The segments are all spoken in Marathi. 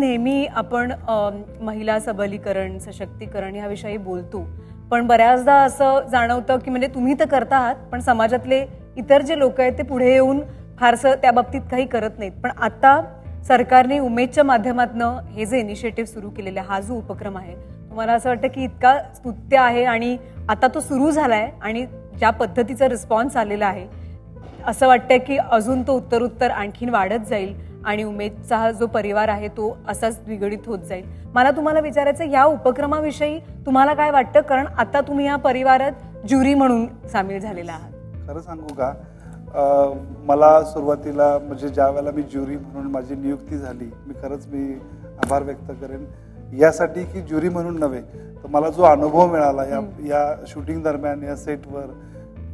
नेहमी आपण महिला सबलीकरण, सशक्तीकरण ह्याविषयी बोलतो, पण बऱ्याचदा असं जाणवतं की म्हणजे तुम्ही तर करता आहात, पण समाजातले इतर जे लोक आहेत ते पुढे येऊन फारसं त्या बाबतीत काही करत नाहीत. पण आता सरकारने उमेदच्या माध्यमातनं हे जे इनिशिएटिव्ह सुरू केलेले, हा जो उपक्रम आहे, तुम्हाला असं वाटतं की इतका स्तुत्य आहे आणि आता तो सुरू झालाय आणि ज्या पद्धतीचा रिस्पॉन्स आलेला आहे, असं वाटतंय की अजून तो उत्तरोत्तर आणखीन वाढत जाईल आणि उमेदचा हा जो परिवार आहे तो असाच द्विगुणित होत जाईल. मला तुम्हाला विचारायचं, या उपक्रमाविषयी तुम्हाला काय वाटतं? कारण आता तुम्ही या परिवारात ज्युरी म्हणून सामील झालेला आहात. खरं सांगू का, मला सुरुवातीला म्हणजे ज्या वेळेला मी ज्युरी म्हणून माझी नियुक्ती झाली, मी आभार व्यक्त करेन यासाठी की ज्युरी म्हणून नव्हे, तर मला जो अनुभव मिळाला या शूटिंग दरम्यान या सेटवर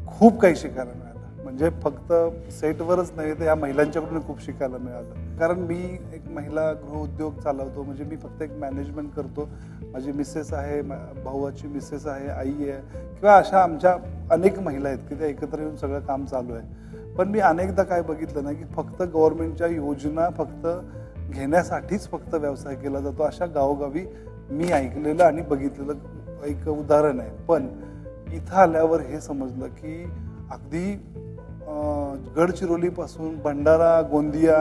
खूप काही शिकायला मिळालं. म्हणजे फक्त सेटवरच नाही तर या महिलांच्याकडून खूप शिकायला मिळालं. कारण मी एक महिला गृहउद्योग चालवतो, म्हणजे मी फक्त एक मॅनेजमेंट करतो. माझी मिसेस आहे, भावाची मिसेस आहे, आई आहे, किंवा अशा आमच्या अनेक महिला आहेत की त्या एकत्र येऊन सगळं काम चालू आहे. पण मी अनेकदा काय बघितलं ना की फक्त गव्हर्नमेंटच्या योजना फक्त घेण्यासाठीच फक्त व्यवसाय केला जातो, अशा गावोगावी मी ऐकलेलं आणि बघितलेलं एक उदाहरण आहे. पण इथं आल्यावर हे समजलं की अगदी गडचिरोलीपासून भंडारा, गोंदिया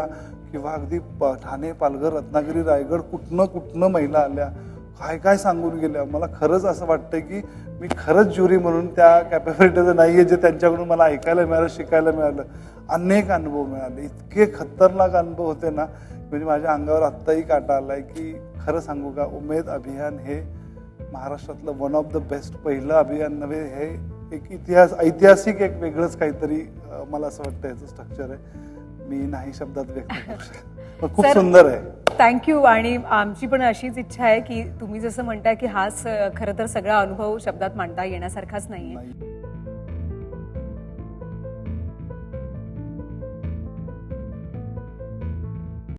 किंवा अगदी ठाणे, पालघर, रत्नागिरी, रायगड, कुठनं महिला आल्या, काय काय सांगून गेल्या. मला खरंच असं वाटतं की मी खरंच ज्युरी म्हणून त्या कॅपॅबिलिटीचं नाही आहे जे त्यांच्याकडून मला ऐकायला मिळालं, शिकायला मिळालं. अनेक अनुभव मिळाले, इतके खतरनाक अनुभव होते ना, म्हणजे माझ्या अंगावर आत्ताही काटा आलाय की खरं सांगू का, उमेद अभियान हे महाराष्ट्रातलं वन ऑफ द बेस्ट पहिलं अभियान नव्हे, हे एक ऐतिहासिक एक वेगळंच काहीतरी मला असं वाटतं याचं स्ट्रक्चर आहे. मी नाही शब्दात व्यक्त करू शकत, पण खूप सुंदर आहे. थँक्यू. आणि आमची पण अशीच इच्छा आहे की तुम्ही जसं म्हणताय की हाच खरं तर सगळा अनुभव शब्दात मांडता येण्यासारखाच नाहीये.